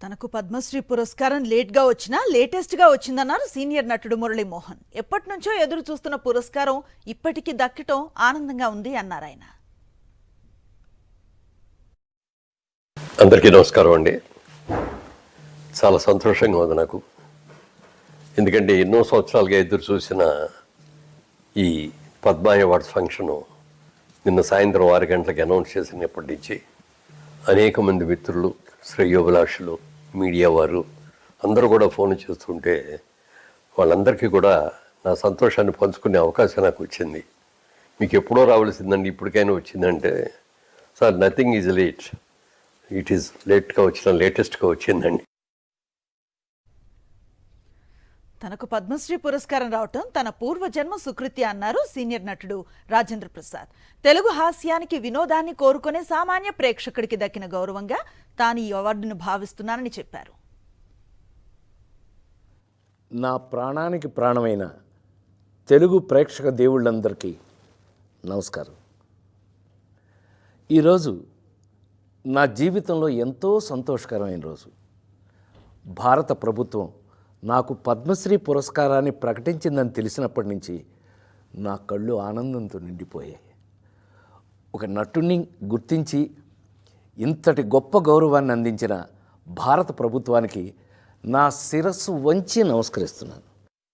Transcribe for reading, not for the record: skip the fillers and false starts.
తనకు పద్మశ్రీ పురస్కారం లేట్గా వచ్చినా లేటెస్ట్గా వచ్చిందన్నారు సీనియర్ నటుడు మురళీమోహన్. ఎప్పటి నుంచో ఎదురు చూస్తున్న పురస్కారం ఇప్పటికీ దక్కటం ఆనందంగా ఉంది అన్నారు ఆయన. అందరికీ నమస్కారం అండి. చాలా సంతోషంగా ఉంది నాకు. ఎందుకంటే ఎన్నో సంవత్సరాలుగా ఎదురు చూసిన ఈ పద్మ అవార్డ్స్ ఫంక్షను నిన్న సాయంత్రం 6 గంటలకు అనౌన్స్ చేసినప్పటి నుంచి అనేక మంది మిత్రులు, శ్రేయోభిలాషులు, మీడియా వారు అందరూ కూడా ఫోన్ చేస్తుంటే వాళ్ళందరికీ కూడా నా సంతోషాన్ని పంచుకునే అవకాశం నాకు వచ్చింది. మీకు ఎప్పుడో రావాల్సిందండి, ఇప్పటికైనా వచ్చిందంటే, sir nothing is late, it is లేట్గా వచ్చిన లేటెస్ట్గా వచ్చిందండి. తనకు పద్మశ్రీ పురస్కారం రావటం తన పూర్వజన్మ సుకృతి అన్నారు సీనియర్ నటుడు రాజేంద్ర ప్రసాద్. తెలుగు హాస్యానికి, వినోదాన్ని కోరుకునే సామాన్య ప్రేక్షకుడికి దక్కిన గౌరవంగా తాను ఈ అవార్డును భావిస్తున్నానని చెప్పారు. నా ప్రాణానికి ప్రాణమైన తెలుగు ప్రేక్షక దేవుళ్ళందరికీ నమస్కారం. ఈరోజు నా జీవితంలో ఎంతో సంతోషకరమైన రోజు. భారత ప్రభుత్వం నాకు పద్మశ్రీ పురస్కారాన్ని ప్రకటించిందని తెలిసినప్పటి నుంచి నా కళ్ళు ఆనందంతో నిండిపోయాయి. ఒక నటుడిని గుర్తించి ఇంతటి గొప్ప గౌరవాన్ని అందించిన భారత ప్రభుత్వానికి నా శిరస్సు వంచి నమస్కరిస్తున్నాను.